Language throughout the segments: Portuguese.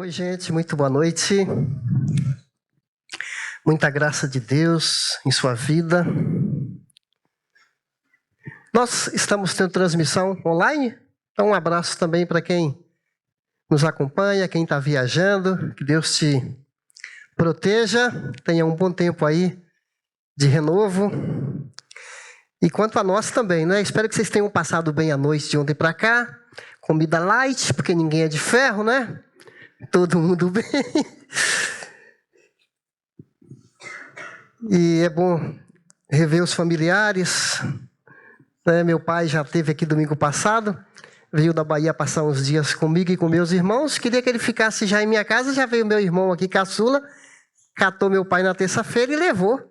Oi, gente, muito boa noite. Muita graça de Deus em sua vida. Nós estamos tendo transmissão online, então um abraço também para quem nos acompanha, quem está viajando. Que Deus te proteja, tenha um bom tempo aí de renovo. E quanto a nós também, né? Espero que vocês tenham passado bem a noite de ontem para cá. Comida light, porque ninguém é de ferro, né? Todo mundo bem. E é bom rever os familiares. Meu pai já esteve aqui domingo passado. Veio da Bahia passar uns dias comigo e com meus irmãos. Queria que ele ficasse já em minha casa. Já veio meu irmão aqui, caçula. Catou meu pai na terça-feira e levou.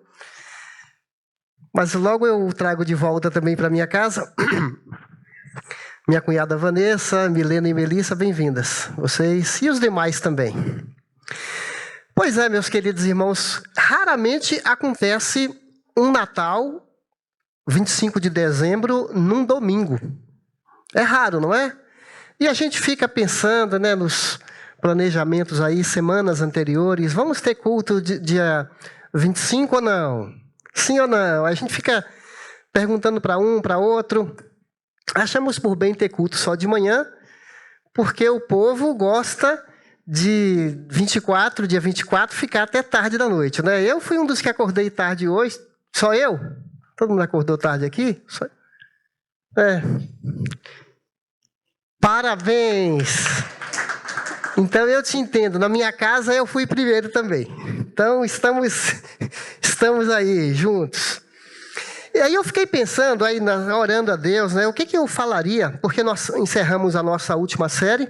Mas logo eu trago de volta também para minha casa. Minha cunhada Vanessa, Milena e Melissa, bem-vindas. Vocês e os demais também. Pois é, meus queridos irmãos, raramente acontece um Natal, 25 de dezembro, num domingo. É raro, não é? E a gente fica pensando, né, nos planejamentos aí, semanas anteriores. Vamos ter culto dia 25 ou não? Sim ou não? A gente fica perguntando para um, para outro. Achamos por bem ter culto só de manhã, porque o povo gosta de dia 24, ficar até tarde da noite, né? Eu fui um dos que acordei tarde hoje. Só eu? Todo mundo acordou tarde aqui? Parabéns! Então eu te entendo. Na minha casa eu fui primeiro também. Então estamos aí juntos. E aí eu fiquei pensando, aí, orando a Deus, né? O que eu falaria? Porque nós encerramos a nossa última série.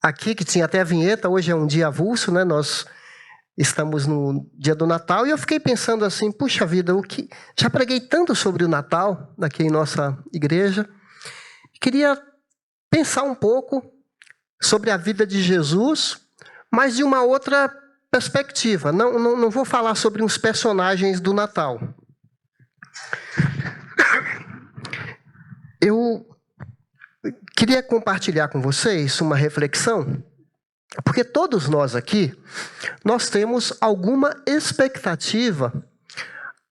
Aqui, que tinha até a vinheta, hoje é um dia avulso, né? Nós estamos no dia do Natal. E eu fiquei pensando assim, puxa vida, já preguei tanto sobre o Natal aqui em nossa igreja. Queria pensar um pouco sobre a vida de Jesus, mas de uma outra perspectiva. Não vou falar sobre uns personagens do Natal. Eu queria compartilhar com vocês uma reflexão, porque todos nós aqui, nós temos alguma expectativa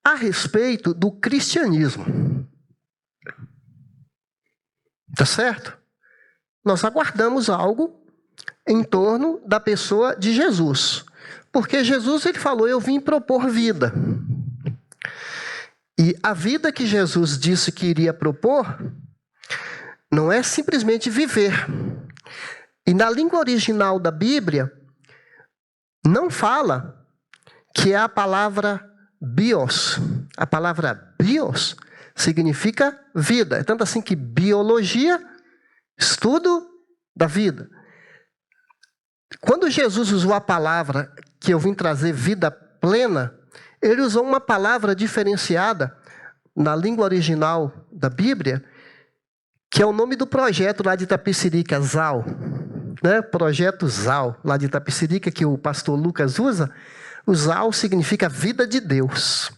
a respeito do cristianismo. Tá certo? Nós aguardamos algo em torno da pessoa de Jesus. Porque Jesus, ele falou, eu vim propor vida. E a vida que Jesus disse que iria propor não é simplesmente viver. E na língua original da Bíblia, não fala que é a palavra bios. A palavra bios significa vida. É tanto assim que biologia, estudo da vida. Quando Jesus usou a palavra que eu vim trazer vida plena, ele usou uma palavra diferenciada na língua original da Bíblia, que é o nome do projeto lá de Itapecerica, ZAL. Né? Projeto ZAL, lá de Itapecerica, que o pastor Lucas usa. O ZAL significa vida de Deus.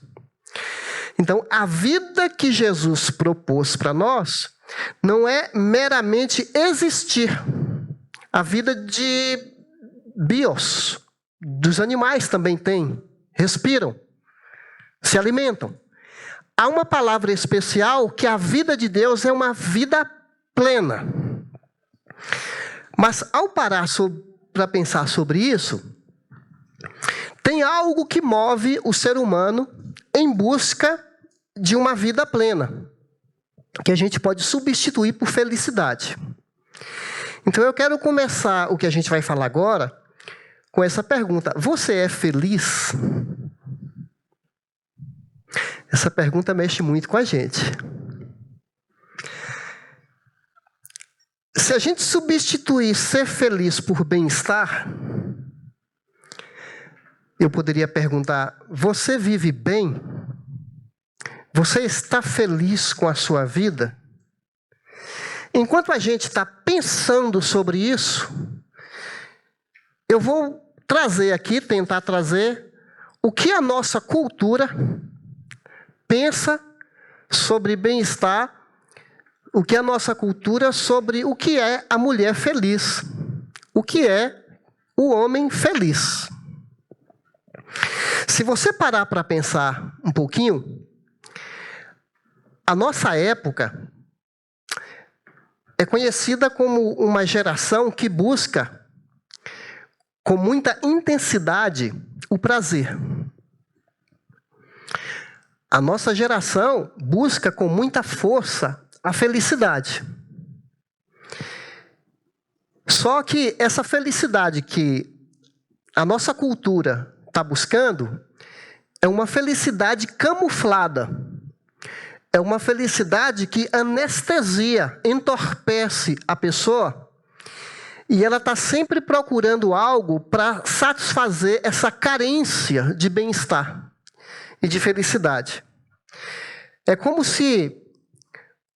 Então, a vida que Jesus propôs para nós não é meramente existir. A vida de bios, dos animais também tem, respiram, se alimentam. Há uma palavra especial que a vida de Deus é uma vida plena. Mas ao parar para pensar sobre isso, tem algo que move o ser humano em busca de uma vida plena, que a gente pode substituir por felicidade. Então eu quero começar o que a gente vai falar agora com essa pergunta: você é feliz? Essa pergunta mexe muito com a gente. Se a gente substituir ser feliz por bem-estar, eu poderia perguntar: você vive bem? Você está feliz com a sua vida? Enquanto a gente está pensando sobre isso, eu vou tentar trazer o que a nossa cultura pensa sobre bem-estar, o que a nossa cultura sobre o que é a mulher feliz. o que é o homem feliz. Se você parar para pensar um pouquinho, a nossa época é conhecida como uma geração que busca com muita intensidade o prazer. A nossa geração busca com muita força a felicidade. Só que essa felicidade que a nossa cultura está buscando é uma felicidade camuflada. É uma felicidade que anestesia, entorpece a pessoa. E ela está sempre procurando algo para satisfazer essa carência de bem-estar e de felicidade. É como se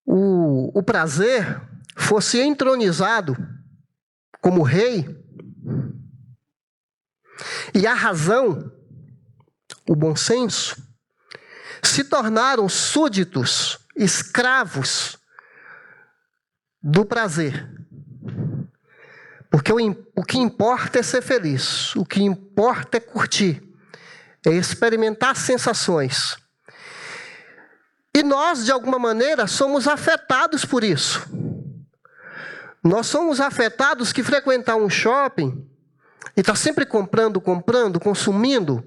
o prazer fosse entronizado como rei, e a razão, o bom senso, se tornaram súditos, escravos do prazer. Porque o que importa é ser feliz, o que importa é curtir, é experimentar sensações. E nós, de alguma maneira, somos afetados por isso. Nós somos afetados que frequentar um shopping e estar sempre comprando, consumindo,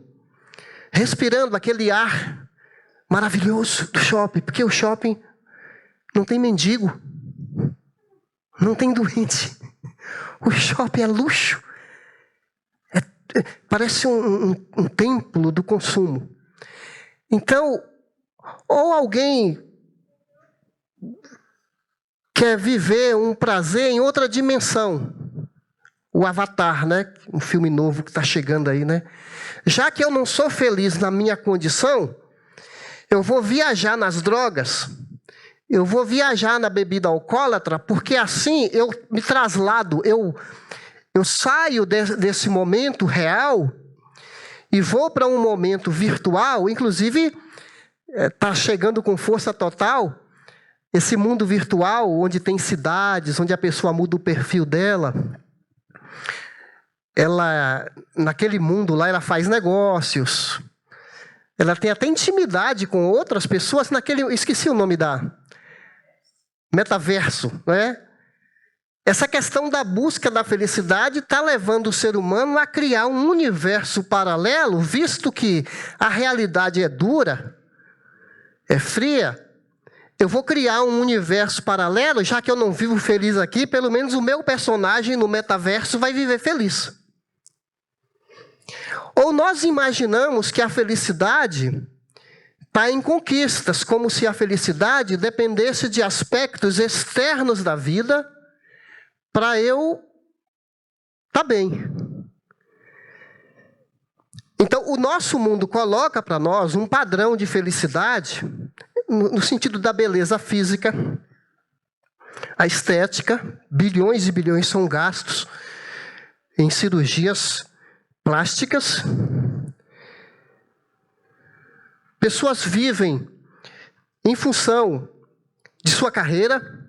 respirando aquele ar maravilhoso do shopping, porque o shopping não tem mendigo, não tem doente. O shopping é luxo. Parece um templo do consumo. Então, ou alguém quer viver um prazer em outra dimensão. O Avatar, né? Um filme novo que está chegando aí, né? Já que eu não sou feliz na minha condição, eu vou viajar nas drogas, eu vou viajar na bebida alcoólatra, porque assim eu me traslado, eu saio desse momento real e vou para um momento virtual. Inclusive, está chegando com força total esse mundo virtual, onde tem cidades, onde a pessoa muda o perfil dela. Ela, naquele mundo lá, ela faz negócios. Ela tem até intimidade com outras pessoas naquele... Esqueci o nome da... Metaverso, né? Essa questão da busca da felicidade está levando o ser humano a criar um universo paralelo, visto que a realidade é dura, é fria. Eu vou criar um universo paralelo, já que eu não vivo feliz aqui, pelo menos o meu personagem no metaverso vai viver feliz. Ou nós imaginamos que a felicidade está em conquistas, como se a felicidade dependesse de aspectos externos da vida para eu estar bem. Então, o nosso mundo coloca para nós um padrão de felicidade no sentido da beleza física, a estética. Bilhões e bilhões são gastos em cirurgias plásticas. Pessoas vivem em função de sua carreira,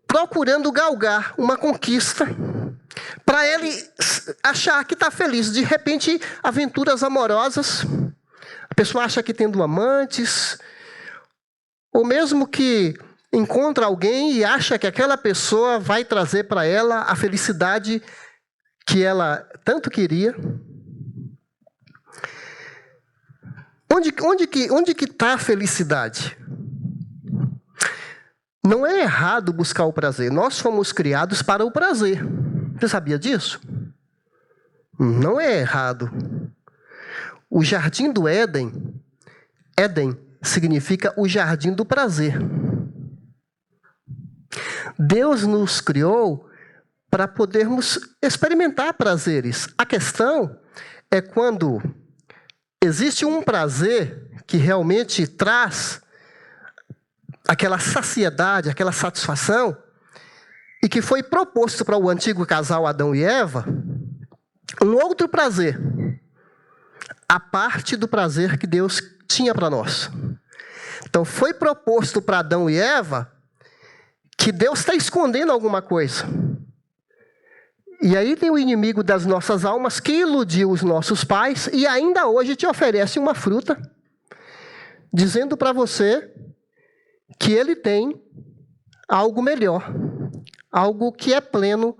procurando galgar uma conquista, para ele achar que está feliz. De repente, aventuras amorosas, a pessoa acha que tendo amantes, ou mesmo que encontra alguém e acha que aquela pessoa vai trazer para ela a felicidade que ela tanto queria. Onde que está a felicidade? Não é errado buscar o prazer. Nós fomos criados para o prazer. Você sabia disso? Não é errado. O jardim do Éden, Éden significa o jardim do prazer. Deus nos criou para podermos experimentar prazeres. A questão é quando existe um prazer que realmente traz aquela saciedade, aquela satisfação, e que foi proposto para o antigo casal Adão e Eva, um outro prazer, a parte do prazer que Deus tinha para nós. Então, foi proposto para Adão e Eva que Deus está escondendo alguma coisa. E aí tem o inimigo das nossas almas que iludiu os nossos pais e ainda hoje te oferece uma fruta, dizendo para você que ele tem algo melhor, algo que é pleno,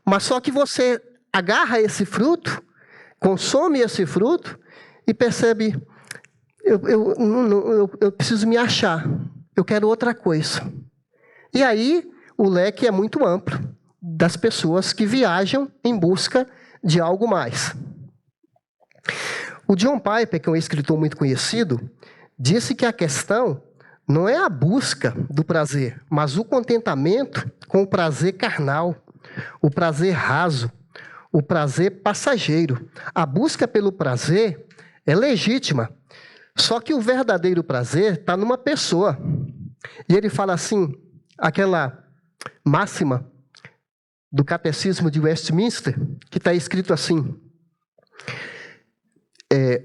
mas só que você agarra esse fruto, consome esse fruto e percebe, eu preciso me achar, eu quero outra coisa. E aí o leque é muito amplo das pessoas que viajam em busca de algo mais. O John Piper, que é um escritor muito conhecido, disse que a questão não é a busca do prazer, mas o contentamento com o prazer carnal, o prazer raso, o prazer passageiro. A busca pelo prazer é legítima, só que o verdadeiro prazer está numa pessoa. E ele fala assim, aquela máxima do Catecismo de Westminster, que está escrito assim,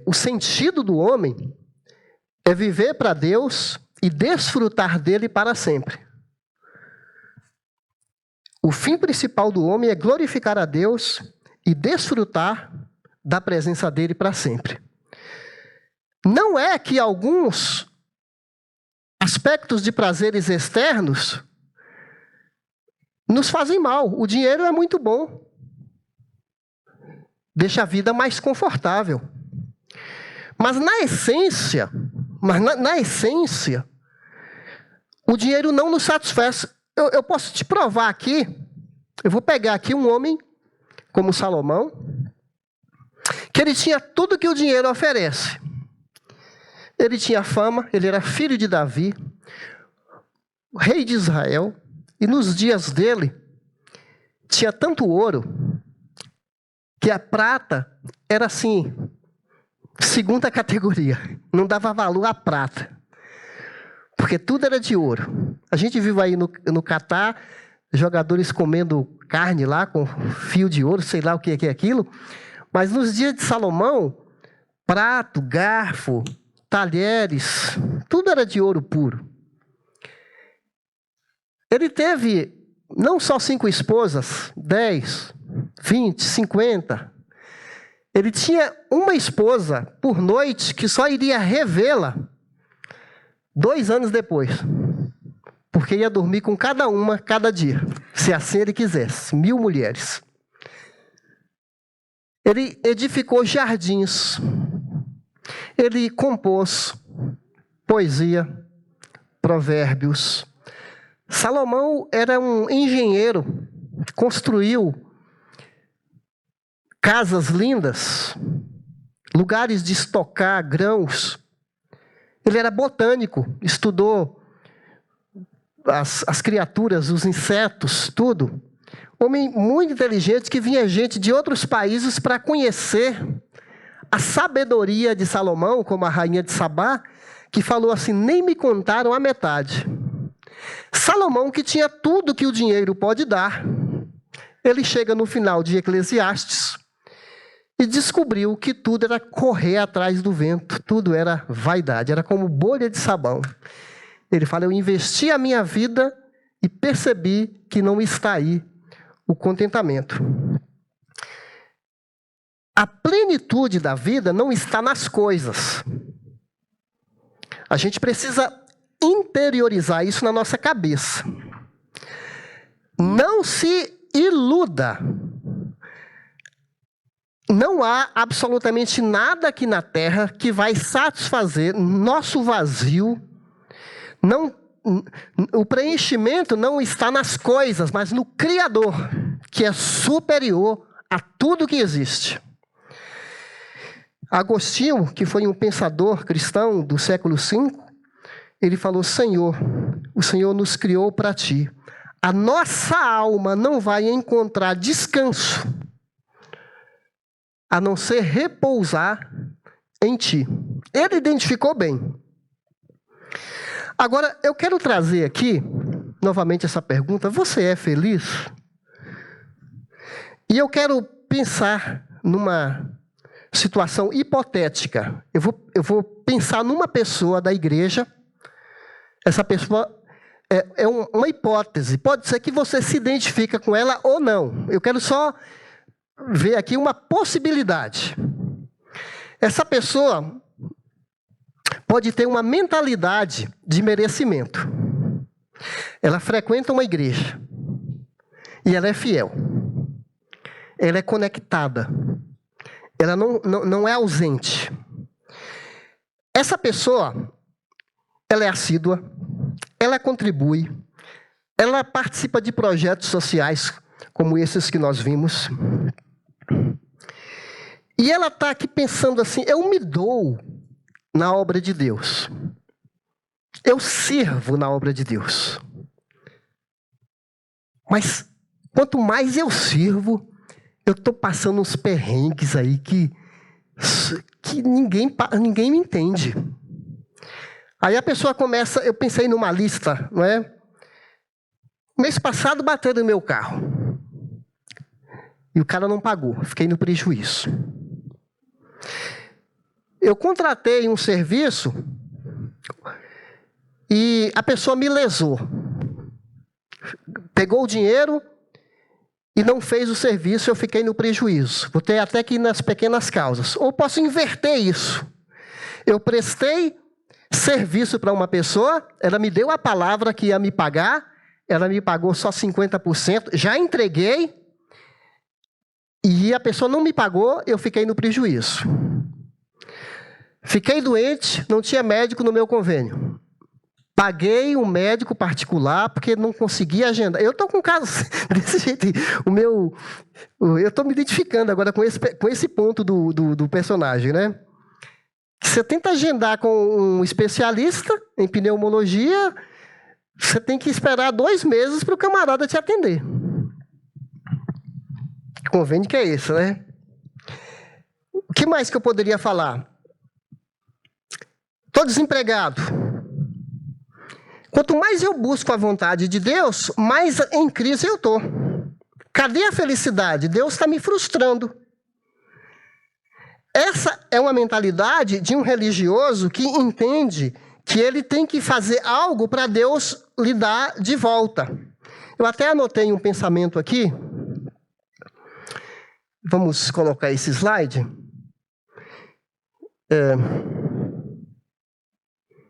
o sentido do homem é viver para Deus e desfrutar dele para sempre. O fim principal do homem é glorificar a Deus e desfrutar da presença dele para sempre. Não é que alguns aspectos de prazeres externos nos fazem mal. O dinheiro é muito bom. Deixa a vida mais confortável. Mas na essência, o dinheiro não nos satisfaz. Eu posso te provar aqui, eu vou pegar aqui um homem como Salomão, que ele tinha tudo que o dinheiro oferece. Ele tinha fama, ele era filho de Davi, rei de Israel, e nos dias dele, tinha tanto ouro, que a prata era assim, segunda categoria, não dava valor à prata, porque tudo era de ouro. A gente viu aí no Catar, jogadores comendo carne lá, com fio de ouro, sei lá o que é aquilo, mas nos dias de Salomão, prato, garfo, talheres, tudo era de ouro puro. Ele teve não só 5 esposas, 10, 20, 50. Ele tinha uma esposa por noite que só iria revê-la 2 anos depois. Porque ia dormir com cada uma, cada dia. Se assim ele quisesse. 1000 mulheres. Ele edificou jardins. Ele compôs poesia, provérbios. Salomão era um engenheiro, construiu casas lindas, lugares de estocar grãos. Ele era botânico, estudou as criaturas, os insetos, tudo. Homem muito inteligente, que vinha gente de outros países para conhecer a sabedoria de Salomão, como a rainha de Sabá, que falou assim, nem me contaram a metade. Salomão, que tinha tudo que o dinheiro pode dar, ele chega no final de Eclesiastes e descobriu que tudo era correr atrás do vento, tudo era vaidade, era como bolha de sabão. Ele fala, eu investi a minha vida e percebi que não está aí o contentamento. A plenitude da vida não está nas coisas. A gente precisa interiorizar isso na nossa cabeça. Não se iluda. Não há absolutamente nada aqui na terra que vai satisfazer nosso vazio. O preenchimento não está nas coisas, mas no Criador, que é superior a tudo que existe. Agostinho, que foi um pensador cristão do século V, ele falou, Senhor, o Senhor nos criou para Ti. A nossa alma não vai encontrar descanso, a não ser repousar em Ti. Ele identificou bem. Agora, eu quero trazer aqui, novamente, essa pergunta. Você é feliz? E eu quero pensar numa situação hipotética. Eu vou pensar numa pessoa da igreja. Essa pessoa é uma hipótese. Pode ser que você se identifique com ela ou não. Eu quero só ver aqui uma possibilidade. Essa pessoa pode ter uma mentalidade de merecimento. Ela frequenta uma igreja e ela é fiel. Ela é conectada. Ela não é ausente. Essa pessoa, ela é assídua, ela contribui, ela participa de projetos sociais como esses que nós vimos. E ela está aqui pensando assim, eu me dou na obra de Deus. Eu sirvo na obra de Deus. Mas quanto mais eu sirvo, eu estou passando uns perrengues aí que ninguém me entende. Aí a pessoa começa, eu pensei numa lista, não é? Mês passado bateram no meu carro. E o cara não pagou, fiquei no prejuízo. Eu contratei um serviço e a pessoa me lesou. Pegou o dinheiro e não fez o serviço, eu fiquei no prejuízo. Vou ter até que ir nas pequenas causas. Ou posso inverter isso. Eu prestei serviço para uma pessoa, ela me deu a palavra que ia me pagar, ela me pagou só 50%, já entreguei, e a pessoa não me pagou, eu fiquei no prejuízo. Fiquei doente, não tinha médico no meu convênio. Paguei um médico particular porque não conseguia agendar. Eu estou com um caso desse jeito. Eu estou me identificando agora com esse ponto do personagem, né? Você tenta agendar com um especialista em pneumologia, você tem que esperar 2 meses para o camarada te atender. Que convênio que é esse, né? O que mais que eu poderia falar? Estou desempregado. Quanto mais eu busco a vontade de Deus, mais em crise eu estou. Cadê a felicidade? Deus está me frustrando. Essa é uma mentalidade de um religioso que entende que ele tem que fazer algo para Deus lhe dar de volta. Eu até anotei um pensamento aqui. Vamos colocar esse slide.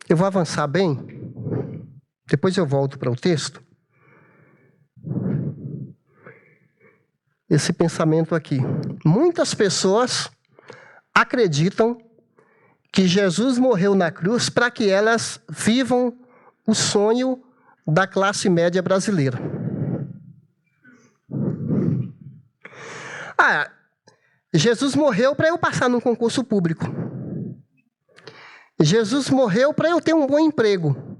Eu vou avançar bem. Depois eu volto para o texto. Esse pensamento aqui. Muitas pessoas acreditam que Jesus morreu na cruz para que elas vivam o sonho da classe média brasileira. Jesus morreu para eu passar num concurso público. Jesus morreu para eu ter um bom emprego.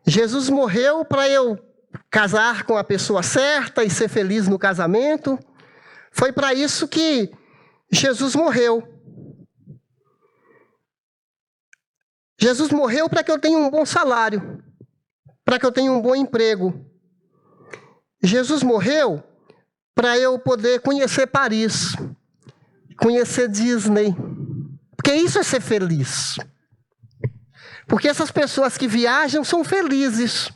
Jesus morreu para eu casar com a pessoa certa e ser feliz no casamento. Foi para isso que Jesus morreu. Jesus morreu para que eu tenha um bom salário, para que eu tenha um bom emprego. Jesus morreu para eu poder conhecer Paris, conhecer Disney. Porque isso é ser feliz. Porque essas pessoas que viajam são felizes.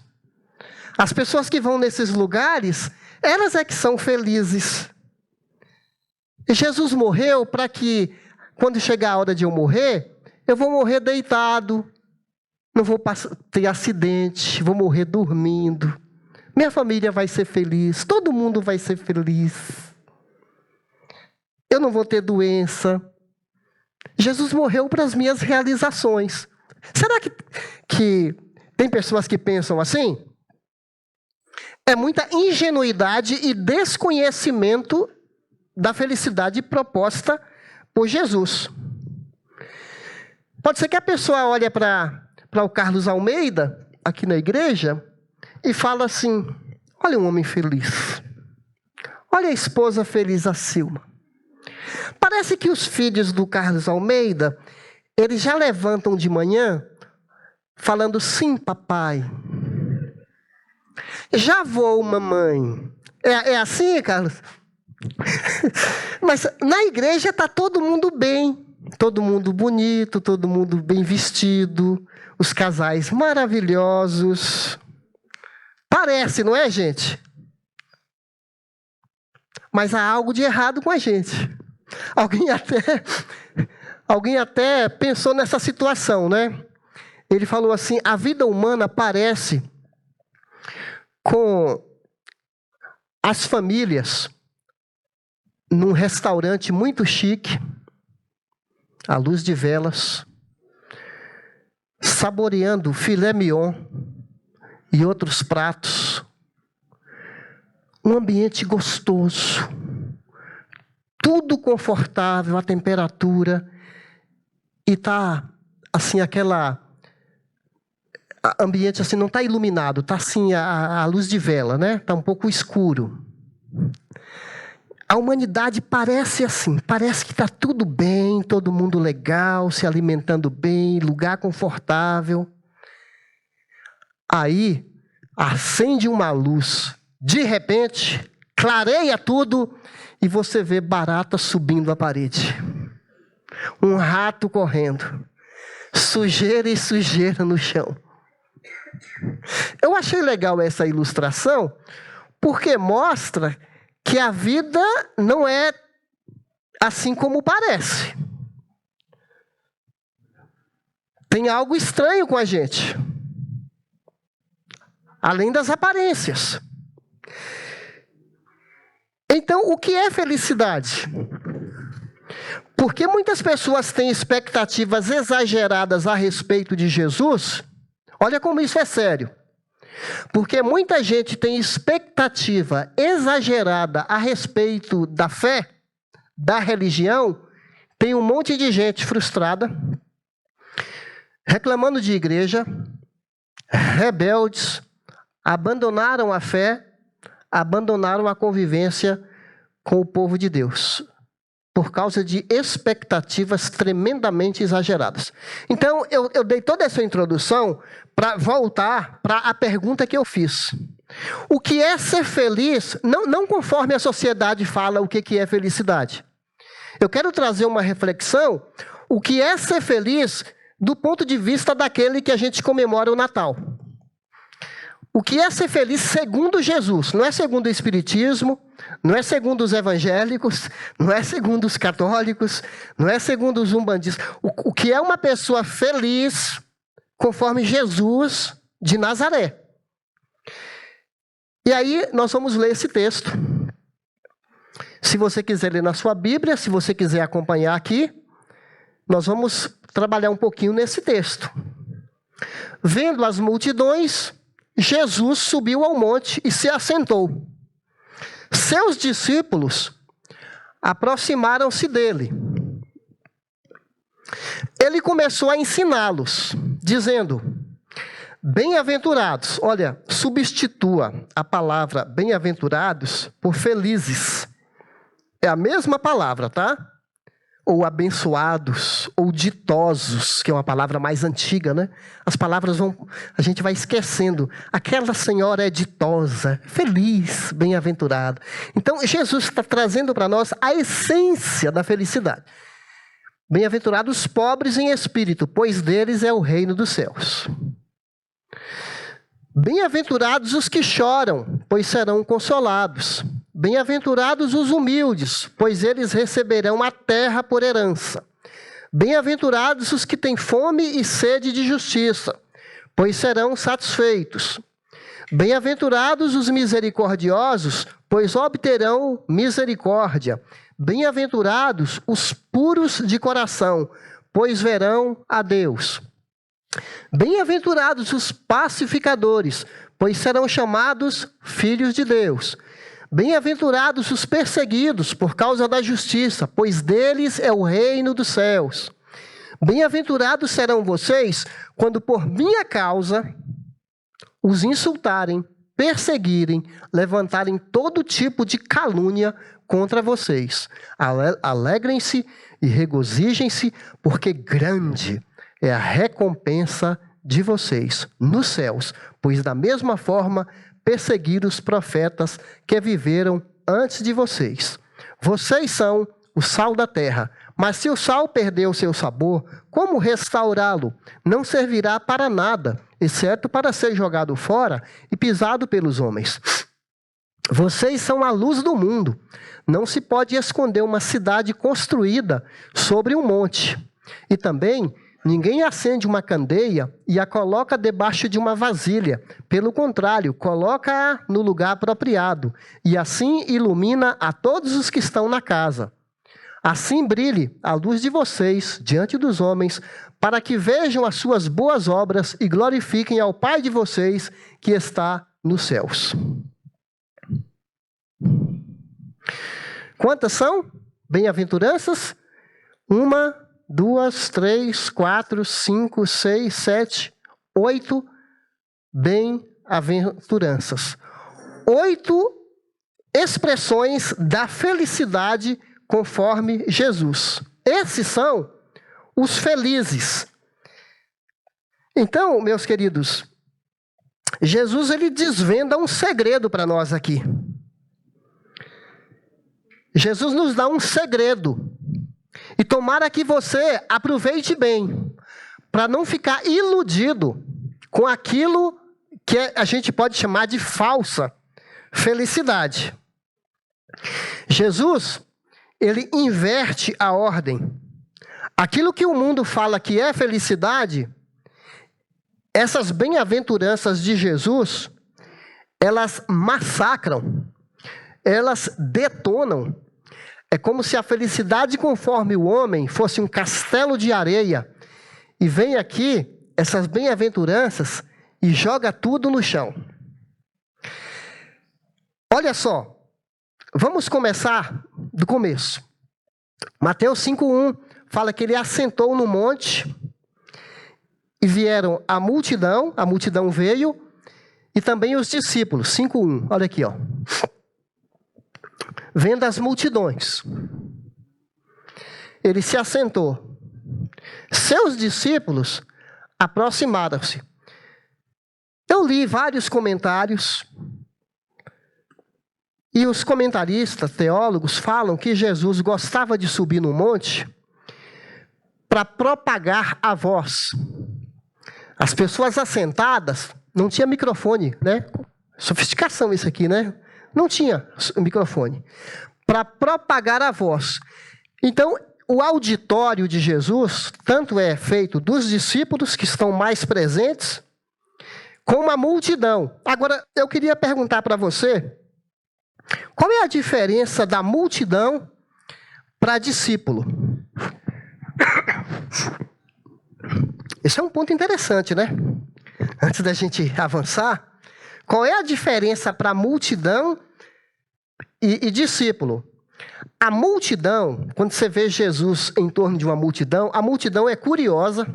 As pessoas que vão nesses lugares, elas é que são felizes. E Jesus morreu para que, quando chegar a hora de eu morrer, eu vou morrer deitado, não vou ter acidente, vou morrer dormindo. Minha família vai ser feliz, todo mundo vai ser feliz. Eu não vou ter doença. Jesus morreu para as minhas realizações. Será que tem pessoas que pensam assim? É muita ingenuidade e desconhecimento da felicidade proposta por Jesus. Pode ser que a pessoa olhe para o Carlos Almeida, aqui na igreja, e fala assim, olha um homem feliz. Olha a esposa feliz, a Silma. Parece que os filhos do Carlos Almeida, eles já levantam de manhã falando, sim, papai. Já vou, mamãe. É assim, Carlos? Mas na igreja está todo mundo bem. Todo mundo bonito, todo mundo bem vestido. Os casais maravilhosos. Parece, não é, gente? mas há algo de errado com a gente. Alguém até pensou nessa situação, né? Ele falou assim: a vida humana parece com as famílias num restaurante muito chique, à luz de velas, saboreando filé mignon e outros pratos. Um ambiente gostoso, tudo confortável, a temperatura, e tá assim ambiente assim não está iluminado, está assim a luz de vela, né? Está um pouco escuro. A humanidade parece assim, parece que está tudo bem, todo mundo legal, se alimentando bem, lugar confortável. Aí acende uma luz, de repente clareia tudo e você vê barata subindo a parede, um rato correndo, sujeira e sujeira no chão. Eu achei legal essa ilustração, porque mostra que a vida não é assim como parece. Tem algo estranho com a gente, além das aparências. Então, o que é felicidade? Porque muitas pessoas têm expectativas exageradas a respeito de Jesus. Olha como isso é sério. Porque muita gente tem expectativa exagerada a respeito da fé, da religião. Tem um monte de gente frustrada, reclamando de igreja, rebeldes, abandonaram a fé, abandonaram a convivência com o povo de Deus, por causa de expectativas tremendamente exageradas. Então, eu dei toda essa introdução para voltar para a pergunta que eu fiz. O que é ser feliz, não conforme a sociedade fala o que é felicidade. Eu quero trazer uma reflexão, o que é ser feliz do ponto de vista daquele que a gente comemora o Natal. O que é ser feliz segundo Jesus, não é segundo o Espiritismo, não é segundo os evangélicos, não é segundo os católicos, não é segundo os umbandistas. O que é uma pessoa feliz conforme Jesus de Nazaré. E aí nós vamos ler esse texto. Se você quiser ler na sua Bíblia, se você quiser acompanhar aqui, nós vamos trabalhar um pouquinho nesse texto. Vendo as multidões, Jesus subiu ao monte e se assentou. Seus discípulos aproximaram-se dele. Ele começou a ensiná-los, dizendo: bem-aventurados. Olha, substitua a palavra bem-aventurados por felizes. É a mesma palavra, tá? Ou abençoados, ou ditosos, que é uma palavra mais antiga, né? As palavras a gente vai esquecendo. Aquela senhora é ditosa, feliz, bem-aventurada. Então, Jesus está trazendo para nós a essência da felicidade. Bem-aventurados os pobres em espírito, pois deles é o reino dos céus. Bem-aventurados os que choram, pois serão consolados. Bem-aventurados os humildes, pois eles receberão a terra por herança. Bem-aventurados os que têm fome e sede de justiça, pois serão satisfeitos. Bem-aventurados os misericordiosos, pois obterão misericórdia. Bem-aventurados os puros de coração, pois verão a Deus. Bem-aventurados os pacificadores, pois serão chamados filhos de Deus. Bem-aventurados os perseguidos por causa da justiça, pois deles é o reino dos céus. Bem-aventurados serão vocês quando por minha causa os insultarem, perseguirem, levantarem todo tipo de calúnia contra vocês. Alegrem-se e regozijem-se, porque grande é a recompensa de vocês nos céus, pois da mesma forma perseguiram os profetas que viveram antes de vocês. Vocês são o sal da terra, mas se o sal perder o seu sabor, como restaurá-lo? Não servirá para nada, exceto para ser jogado fora e pisado pelos homens. Vocês são a luz do mundo. Não se pode esconder uma cidade construída sobre um monte. E também, ninguém acende uma candeia e a coloca debaixo de uma vasilha. Pelo contrário, coloca-a no lugar apropriado. E assim ilumina a todos os que estão na casa. Assim brilhe a luz de vocês diante dos homens, para que vejam as suas boas obras e glorifiquem ao Pai de vocês que está nos céus. Quantas são bem-aventuranças? 1, 2, 3, 4, 5, 6, 7, 8 bem-aventuranças. 8 expressões da felicidade conforme Jesus. Esses são os felizes. Então, meus queridos, Jesus ele desvenda um segredo para nós aqui. Jesus nos dá um segredo. E tomara que você aproveite bem, para não ficar iludido com aquilo que a gente pode chamar de falsa felicidade. Jesus, ele inverte a ordem. Aquilo que o mundo fala que é felicidade, essas bem-aventuranças de Jesus, elas massacram, elas detonam. É como se a felicidade conforme o homem fosse um castelo de areia, e vem aqui essas bem-aventuranças e joga tudo no chão. Olha só, vamos começar do começo. Mateus 5:1 fala que ele assentou no monte e vieram a multidão veio, e também os discípulos. 5:1, olha aqui, ó. Vendo as multidões, ele se assentou. Seus discípulos aproximaram-se. Eu li vários comentários, e os comentaristas, teólogos, falam que Jesus gostava de subir no monte para propagar a voz. As pessoas assentadas, não tinha microfone, né? Sofisticação isso aqui, né? Não tinha microfone. Para propagar a voz. Então, o auditório de Jesus, tanto é feito dos discípulos, que estão mais presentes, como a multidão. Agora, eu queria perguntar para você, qual é a diferença da multidão para discípulo? Esse é um ponto interessante, né? Antes da gente avançar, qual é a diferença para multidão e discípulo? A multidão, quando você vê Jesus em torno de uma multidão, a multidão é curiosa,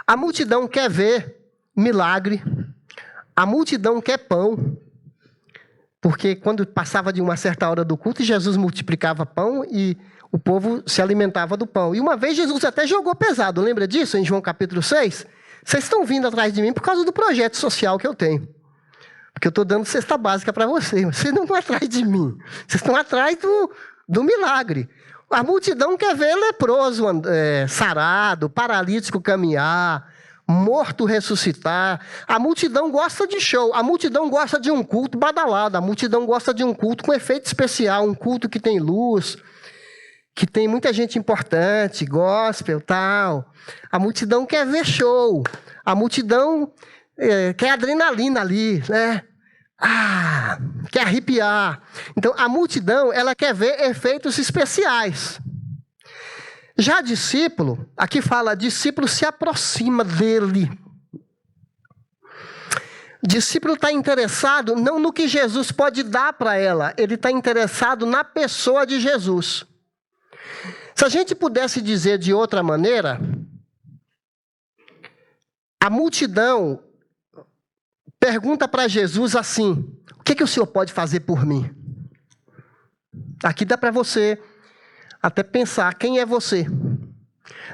a multidão quer ver milagre, a multidão quer pão, porque quando passava de uma certa hora do culto, Jesus multiplicava pão e o povo se alimentava do pão. E uma vez Jesus até jogou pesado, lembra disso em João capítulo 6? Vocês estão vindo atrás de mim por causa do projeto social que eu tenho. Porque eu estou dando cesta básica para vocês. Vocês não estão atrás de mim. Vocês estão atrás do milagre. A multidão quer ver leproso sarado, paralítico caminhar, morto ressuscitar. A multidão gosta de show. A multidão gosta de um culto badalado. A multidão gosta de um culto com efeito especial. Um culto que tem luz, que tem muita gente importante, gospel, tal. A multidão quer ver show. A multidão quer adrenalina ali, né? Quer arrepiar. Então, a multidão, ela quer ver efeitos especiais. Já discípulo, aqui fala, discípulo se aproxima dele. Discípulo está interessado não no que Jesus pode dar para ela, ele está interessado na pessoa de Jesus. Se a gente pudesse dizer de outra maneira, a multidão pergunta para Jesus assim: o que o Senhor pode fazer por mim? Aqui dá para você até pensar, quem é você?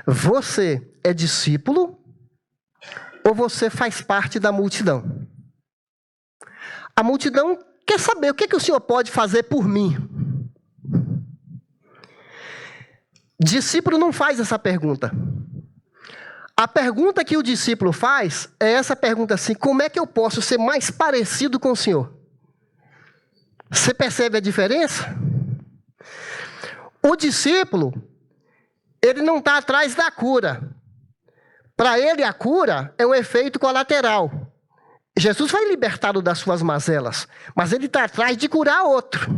Você é discípulo ou você faz parte da multidão? A multidão quer saber, o que o Senhor pode fazer por mim? Discípulo não faz essa pergunta. A pergunta que o discípulo faz é essa pergunta assim: como é que eu posso ser mais parecido com o Senhor? Você percebe a diferença? O discípulo, ele não está atrás da cura. Para ele, a cura é um efeito colateral. Jesus vai libertá-lo das suas mazelas, mas ele está atrás de curar outro.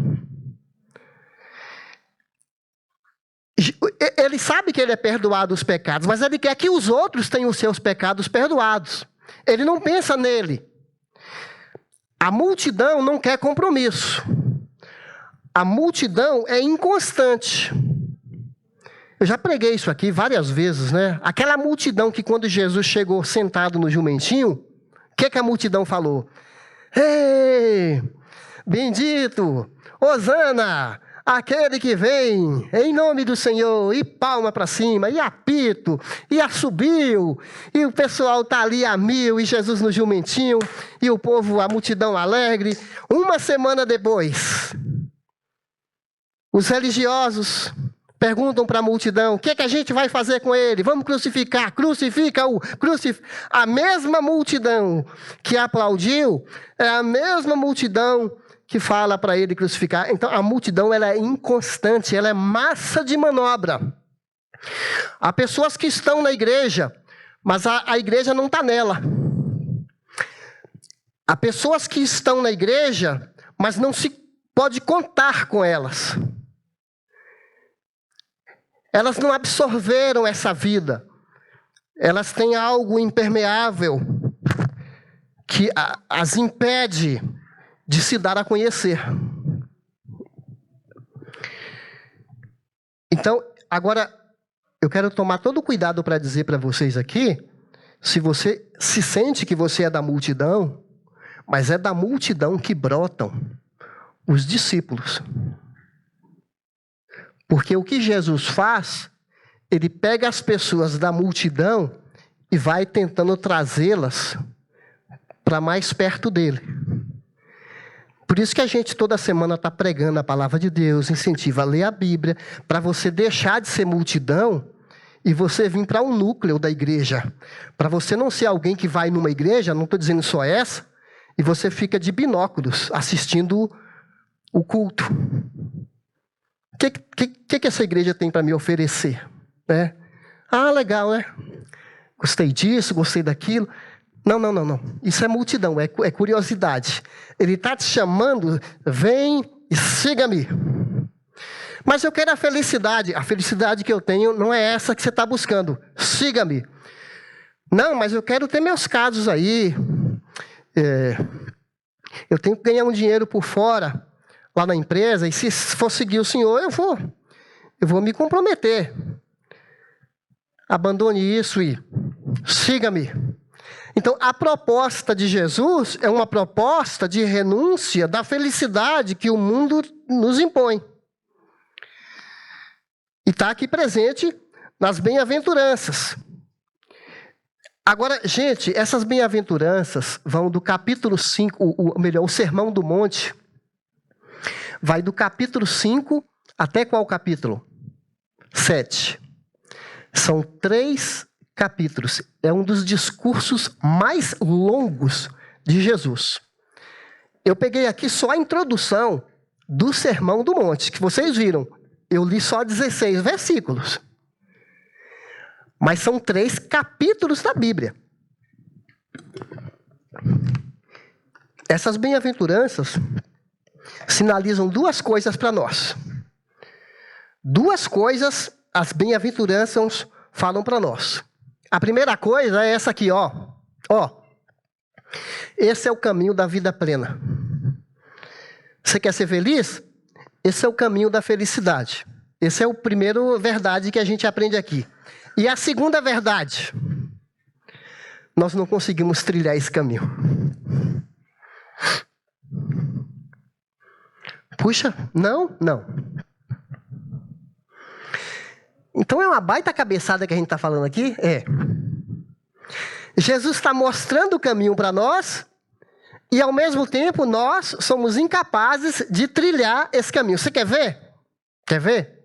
Ele sabe que ele é perdoado os pecados, mas ele quer que os outros tenham os seus pecados perdoados. Ele não pensa nele. A multidão não quer compromisso. A multidão é inconstante. Eu já preguei isso aqui várias vezes, né? Aquela multidão que quando Jesus chegou sentado no jumentinho, o que a multidão falou? Ei, bendito, hosana, aquele que vem em nome do Senhor, e palma para cima, e apito, e assobio, e o pessoal está ali a mil, e Jesus no jumentinho, e o povo, a multidão alegre. Uma semana depois, os religiosos perguntam para a multidão: o que a gente vai fazer com ele? Vamos crucificar, crucifica-o. A mesma multidão que aplaudiu é a mesma multidão que fala para ele crucificar. Então, a multidão ela é inconstante, ela é massa de manobra. Há pessoas que estão na igreja, mas a igreja não está nela. Há pessoas que estão na igreja, mas não se pode contar com elas. Elas não absorveram essa vida. Elas têm algo impermeável que as impede de se dar a conhecer. Então, agora, eu quero tomar todo o cuidado para dizer para vocês aqui, se você se sente que você é da multidão, mas é da multidão que brotam os discípulos. Porque o que Jesus faz, ele pega as pessoas da multidão e vai tentando trazê-las para mais perto dele. Por isso que a gente toda semana está pregando a palavra de Deus, incentiva a ler a Bíblia, para você deixar de ser multidão e você vir para um núcleo da igreja. Para você não ser alguém que vai numa igreja, não estou dizendo só essa, e você fica de binóculos assistindo o culto. O que essa igreja tem para me oferecer? Né? Ah, legal, né? Gostei disso, gostei daquilo. Não. Isso é multidão, é curiosidade. Ele está te chamando, vem e siga-me. Mas eu quero a felicidade. A felicidade que eu tenho não é essa que você está buscando. Siga-me. Não, mas eu quero ter meus casos aí. Eu tenho que ganhar um dinheiro por fora, lá na empresa, e se for seguir o Senhor, eu vou me comprometer. Abandone isso e siga-me. Então, a proposta de Jesus é uma proposta de renúncia da felicidade que o mundo nos impõe. E está aqui presente nas bem-aventuranças. Agora, gente, essas bem-aventuranças vão do capítulo 5, o Sermão do Monte, vai do capítulo 5 até qual capítulo? 7. São 3 capítulos. É um dos discursos mais longos de Jesus. Eu peguei aqui só a introdução do Sermão do Monte, que vocês viram. Eu li só 16 versículos. Mas são 3 capítulos da Bíblia. Essas bem-aventuranças sinalizam 2 coisas para nós. 2 coisas as bem-aventuranças falam para nós. A primeira coisa é essa aqui, ó. Esse é o caminho da vida plena. Você quer ser feliz? Esse é o caminho da felicidade. Esse é o primeiro verdade que a gente aprende aqui. E a segunda verdade, nós não conseguimos trilhar esse caminho. Puxa, não. Então é uma baita cabeçada que a gente está falando aqui? Jesus está mostrando o caminho para nós e, ao mesmo tempo, nós somos incapazes de trilhar esse caminho. Você quer ver? Quer ver?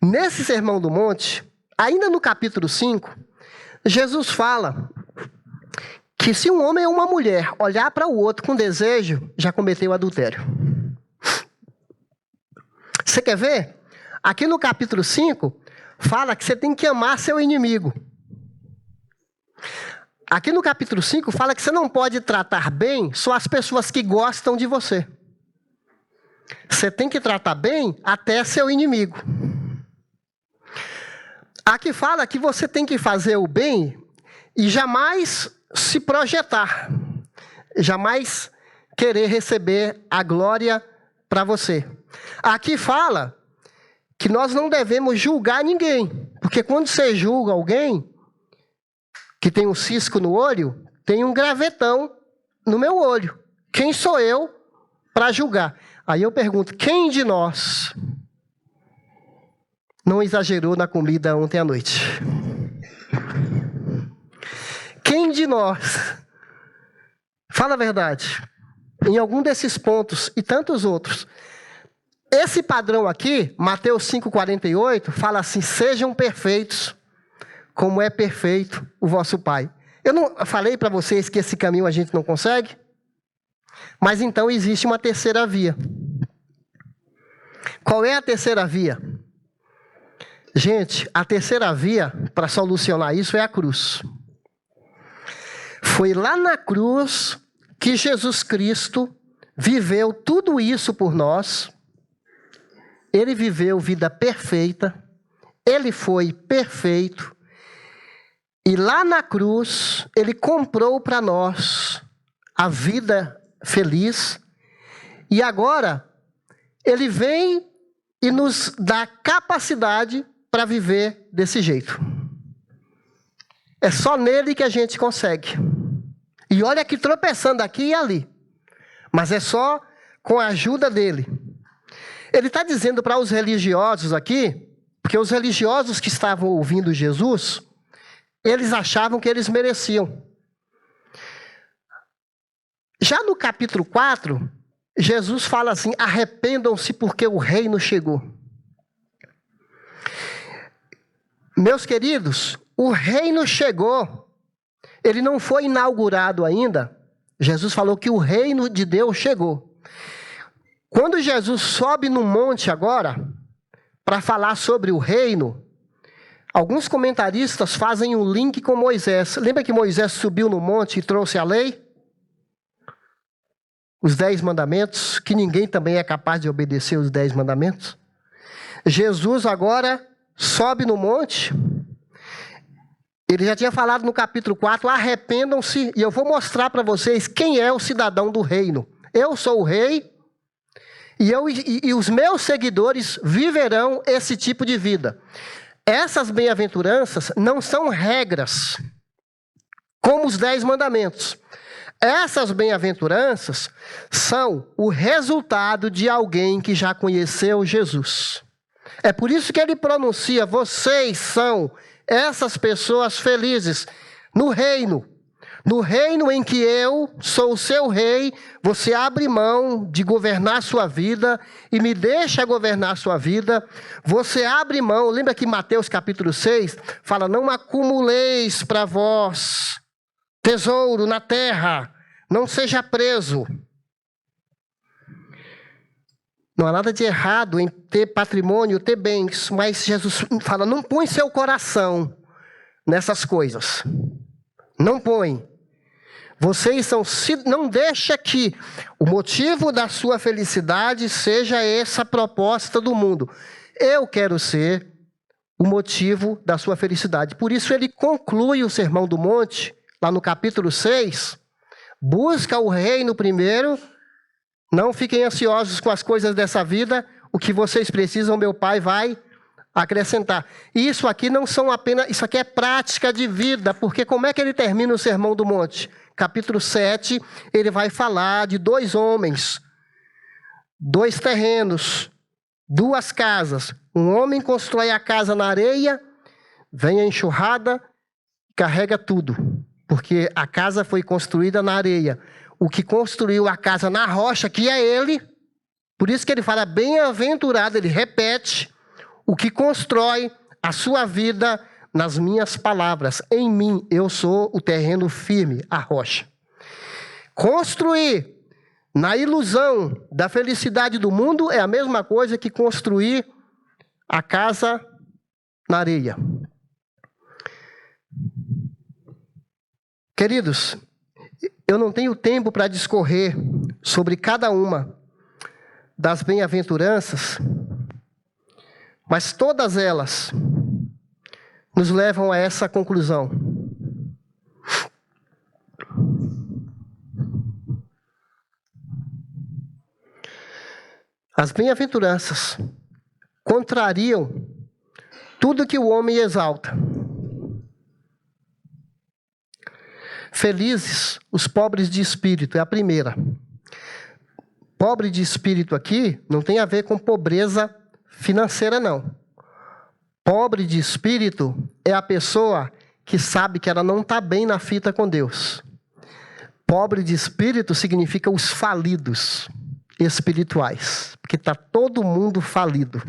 Nesse Sermão do Monte, ainda no capítulo 5, Jesus fala que se um homem ou uma mulher olhar para o outro com desejo, já cometeu adultério. Você quer ver? Aqui no capítulo 5, fala que você tem que amar seu inimigo. Aqui no capítulo 5, fala que você não pode tratar bem só as pessoas que gostam de você. Você tem que tratar bem até seu inimigo. Aqui fala que você tem que fazer o bem e jamais se projetar. Jamais querer receber a glória para você. Aqui fala que nós não devemos julgar ninguém. Porque quando você julga alguém que tem um cisco no olho, tem um gravetão no meu olho. Quem sou eu para julgar? Aí eu pergunto, quem de nós não exagerou na comida ontem à noite? Quem de nós, fala a verdade, em algum desses pontos e tantos outros, esse padrão aqui, Mateus 5,48, fala assim, sejam perfeitos, como é perfeito o vosso Pai. Eu não falei para vocês que esse caminho a gente não consegue? Mas então existe uma terceira via. Qual é a terceira via? Gente, a terceira via para solucionar isso é a cruz. Foi lá na cruz que Jesus Cristo viveu tudo isso por nós. Ele viveu vida perfeita. Ele foi perfeito. E lá na cruz, ele comprou para nós a vida feliz. E agora, ele vem e nos dá capacidade para viver desse jeito. É só nele que a gente consegue. E olha que tropeçando aqui e ali. Mas é só com a ajuda dele. Ele está dizendo para os religiosos aqui, porque os religiosos que estavam ouvindo Jesus, eles achavam que eles mereciam. Já no capítulo 4, Jesus fala assim, arrependam-se porque o reino chegou. Meus queridos, o reino chegou. Ele não foi inaugurado ainda. Jesus falou que o reino de Deus chegou. Quando Jesus sobe no monte agora, para falar sobre o reino, alguns comentaristas fazem um link com Moisés. Lembra que Moisés subiu no monte e trouxe a lei? Os 10 mandamentos, que ninguém também é capaz de obedecer os 10 mandamentos. Jesus agora sobe no monte. Ele já tinha falado no capítulo 4, arrependam-se, e eu vou mostrar para vocês quem é o cidadão do reino. Eu sou o rei, e os meus seguidores viverão esse tipo de vida. Essas bem-aventuranças não são regras, como os 10 mandamentos. Essas bem-aventuranças são o resultado de alguém que já conheceu Jesus. É por isso que ele pronuncia, vocês são essas pessoas felizes no reino. No reino em que eu sou o seu rei, você abre mão de governar sua vida e me deixa governar sua vida. Você abre mão, lembra que Mateus capítulo 6 fala, não acumuleis para vós tesouro na terra, não seja preso. Não há nada de errado em ter patrimônio, ter bens, mas Jesus fala, não põe seu coração nessas coisas. Não põe. Vocês são, não deixa que o motivo da sua felicidade seja essa proposta do mundo. Eu quero ser o motivo da sua felicidade. Por isso ele conclui o Sermão do Monte, lá no capítulo 6, busca o reino primeiro. Não fiquem ansiosos com as coisas dessa vida. O que vocês precisam, meu Pai vai acrescentar. E isso aqui não são apenas... Isso aqui é prática de vida. Porque como é que ele termina o Sermão do Monte? Capítulo 7, ele vai falar de 2 homens, 2 terrenos, 2 casas. Um homem constrói a casa na areia, vem a enxurrada, carrega tudo. Porque a casa foi construída na areia. O que construiu a casa na rocha, que é ele, por isso que ele fala bem-aventurado, ele repete, o que constrói a sua vida nas minhas palavras. Em mim, eu sou o terreno firme, a rocha. Construir na ilusão da felicidade do mundo, é a mesma coisa que construir a casa na areia. Queridos, eu não tenho tempo para discorrer sobre cada uma das bem-aventuranças, mas todas elas nos levam a essa conclusão. As bem-aventuranças contrariam tudo que o homem exalta. Felizes os pobres de espírito, é a primeira. Pobre de espírito aqui não tem a ver com pobreza financeira, não. Pobre de espírito é a pessoa que sabe que ela não está bem na fita com Deus. Pobre de espírito significa os falidos espirituais, porque está todo mundo falido.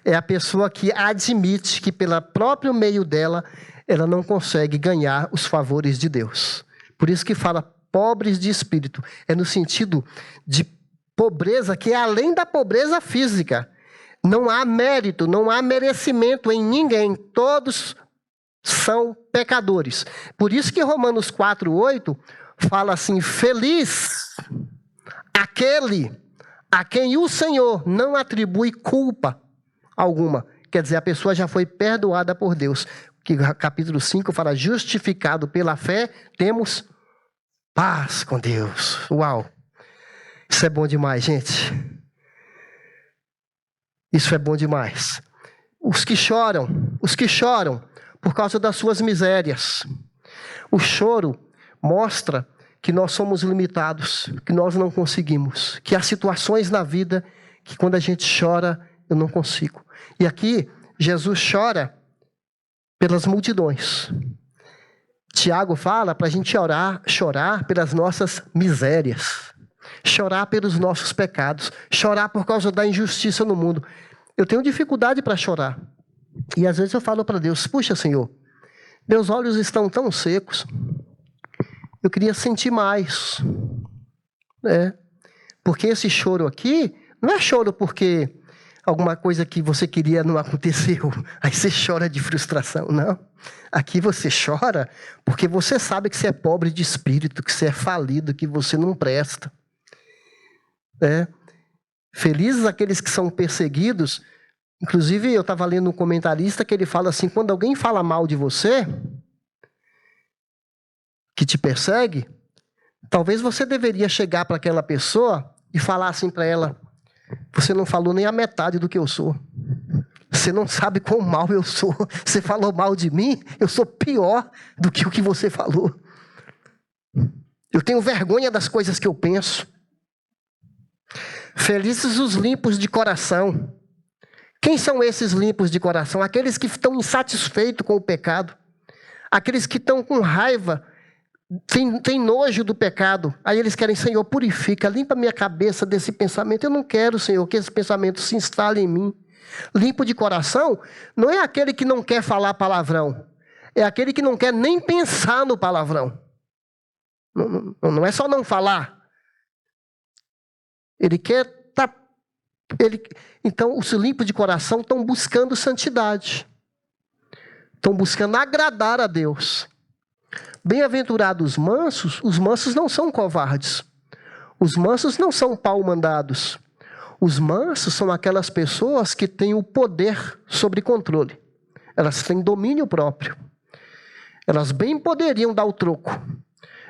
É a pessoa que admite que pelo próprio meio dela, ela não consegue ganhar os favores de Deus. Por isso que fala pobres de espírito. É no sentido de pobreza que é além da pobreza física. Não há mérito, não há merecimento em ninguém. Todos são pecadores. Por isso que Romanos 4:8 fala assim: feliz aquele a quem o Senhor não atribui culpa alguma. Quer dizer, a pessoa já foi perdoada por Deus. Que capítulo 5 fala: justificado pela fé, temos paz com Deus. Uau! Isso é bom demais, gente. Isso é bom demais. Os que choram por causa das suas misérias. O choro mostra que nós somos limitados, que nós não conseguimos, que há situações na vida que quando a gente chora, eu não consigo. E aqui, Jesus chora pelas multidões. Tiago fala para a gente chorar pelas nossas misérias, chorar pelos nossos pecados, chorar por causa da injustiça no mundo. Eu tenho dificuldade para chorar. E às vezes eu falo para Deus: puxa, Senhor, meus olhos estão tão secos, eu queria sentir mais. Porque esse choro aqui, não é choro porque alguma coisa que você queria não aconteceu, aí você chora de frustração, não. Aqui você chora porque você sabe que você é pobre de espírito, que você é falido, que você não presta. Felizes aqueles que são perseguidos. Inclusive, eu estava lendo um comentarista que ele fala assim: quando alguém fala mal de você, que te persegue, talvez você deveria chegar para aquela pessoa e falar assim para ela: você não falou nem a metade do que eu sou. Você não sabe quão mal eu sou. Você falou mal de mim, eu sou pior do que o que você falou. Eu tenho vergonha das coisas que eu penso. Felizes os limpos de coração. Quem são esses limpos de coração? Aqueles que estão insatisfeitos com o pecado. Aqueles que estão com raiva, tem nojo do pecado. Aí eles querem: Senhor, purifica, limpa minha cabeça desse pensamento. Eu não quero, Senhor, que esse pensamento se instale em mim. Limpo de coração não é aquele que não quer falar palavrão. É aquele que não quer nem pensar no palavrão. Não é só não falar. Ele quer Então, os limpos de coração estão buscando santidade. Estão buscando agradar a Deus. Bem-aventurados os mansos não são covardes. Os mansos não são pau-mandados. Os mansos são aquelas pessoas que têm o poder sobre controle. Elas têm domínio próprio. Elas bem poderiam dar o troco.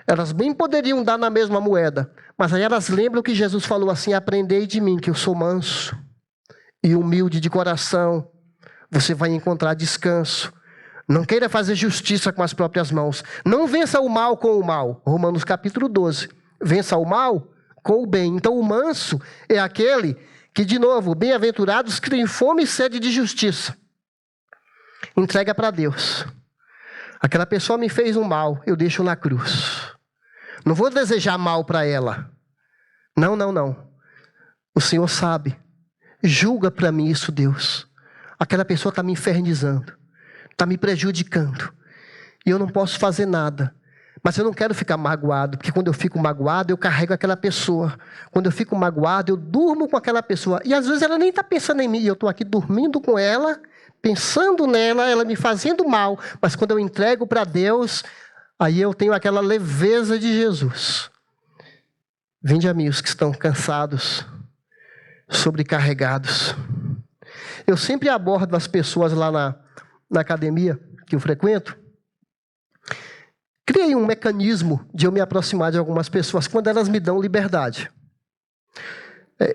Elas bem poderiam dar na mesma moeda. Mas aí elas lembram que Jesus falou assim: aprendei de mim, que eu sou manso e humilde de coração. Você vai encontrar descanso. Não queira fazer justiça com as próprias mãos. Não vença o mal com o mal. Romanos capítulo 12. Vença o mal com o bem. Então o manso é aquele que, de novo, bem-aventurados que têm fome e sede de justiça. Entrega para Deus. Aquela pessoa me fez um mal, eu deixo na cruz. Não vou desejar mal para ela. Não. O Senhor sabe. Julga para mim isso, Deus. Aquela pessoa está me infernizando. Está me prejudicando. E eu não posso fazer nada. Mas eu não quero ficar magoado, porque quando eu fico magoado, eu carrego aquela pessoa. Quando eu fico magoado, eu durmo com aquela pessoa. E às vezes ela nem está pensando em mim, e eu estou aqui dormindo com ela, pensando nela, ela me fazendo mal. Mas quando eu entrego para Deus, aí eu tenho aquela leveza de Jesus. Vinde a mim os que estão cansados, sobrecarregados. Eu sempre abordo as pessoas lá na academia que eu frequento. Criei um mecanismo de eu me aproximar de algumas pessoas quando elas me dão liberdade.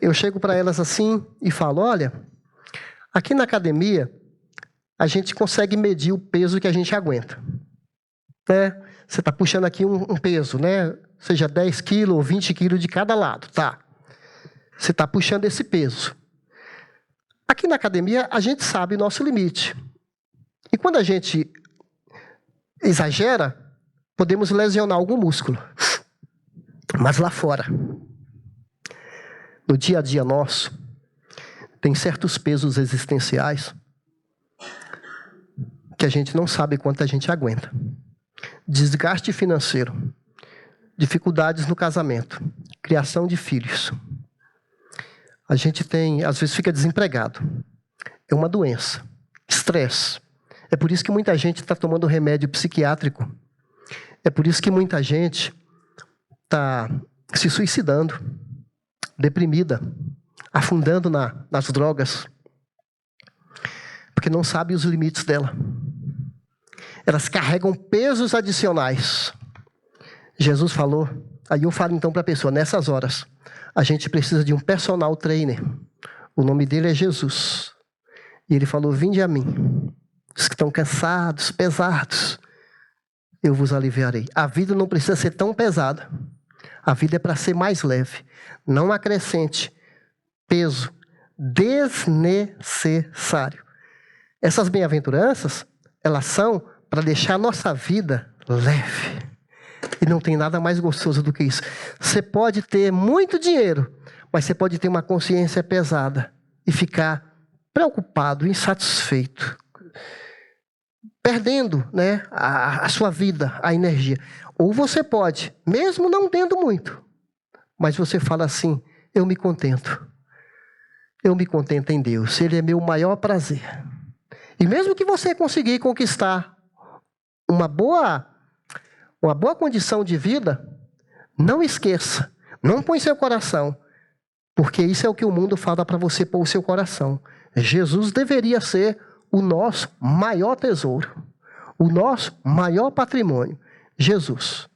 Eu chego para elas assim e falo, olha, aqui na academia a gente consegue medir o peso que a gente aguenta. Né? Você está puxando aqui um peso, né? Seja 10 quilos ou 20 quilos de cada lado, tá? Você está puxando esse peso. Aqui na academia a gente sabe o nosso limite. E quando a gente exagera, podemos lesionar algum músculo. Mas lá fora, no dia a dia nosso, tem certos pesos existenciais que a gente não sabe quanto a gente aguenta. Desgaste financeiro, dificuldades no casamento, criação de filhos. A gente às vezes fica desempregado. É uma doença. Estresse. É por isso que muita gente está tomando remédio psiquiátrico. É por isso que muita gente está se suicidando, deprimida, afundando nas drogas, porque não sabe os limites dela. Elas carregam pesos adicionais. Jesus falou, aí eu falo então para a pessoa, nessas horas, a gente precisa de um personal trainer. O nome dele é Jesus. E ele falou, vinde a mim, os que estão cansados, pesados, eu vos aliviarei. A vida não precisa ser tão pesada. A vida é para ser mais leve. Não acrescente peso desnecessário. Essas bem-aventuranças, elas são para deixar a nossa vida leve. E não tem nada mais gostoso do que isso. Você pode ter muito dinheiro, mas você pode ter uma consciência pesada e ficar preocupado, insatisfeito, perdendo, né, a sua vida, a energia. Ou você pode, mesmo não tendo muito, mas você fala assim, eu me contento. Eu me contento em Deus, Ele é meu maior prazer. E mesmo que você conseguir conquistar uma boa condição de vida, não esqueça, não põe seu coração, porque isso é o que o mundo fala para você pôr o seu coração. Jesus deveria ser o nosso maior tesouro, o nosso maior patrimônio, Jesus.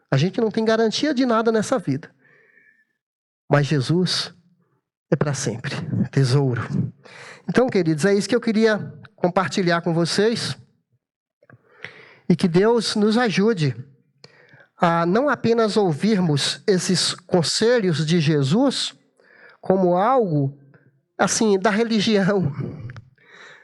A gente não tem garantia de nada nessa vida, mas Jesus é para sempre, tesouro. Então, queridos, é isso que eu queria compartilhar com vocês, e que Deus nos ajude a não apenas ouvirmos esses conselhos de Jesus como algo, assim, da religião,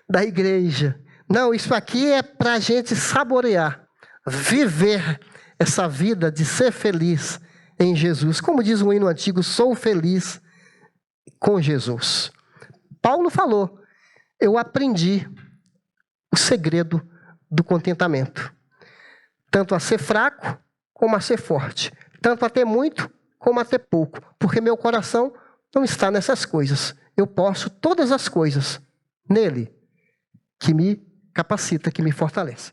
da igreja. Não, isso aqui é para a gente saborear, viver essa vida de ser feliz em Jesus. Como diz o hino antigo, sou feliz com Jesus. Paulo falou, eu aprendi o segredo do contentamento. Tanto a ser fraco, como a ser forte. Tanto a ter muito, como a ter pouco. Porque meu coração não está nessas coisas. Eu posso todas as coisas nele, que me capacita, que me fortalece.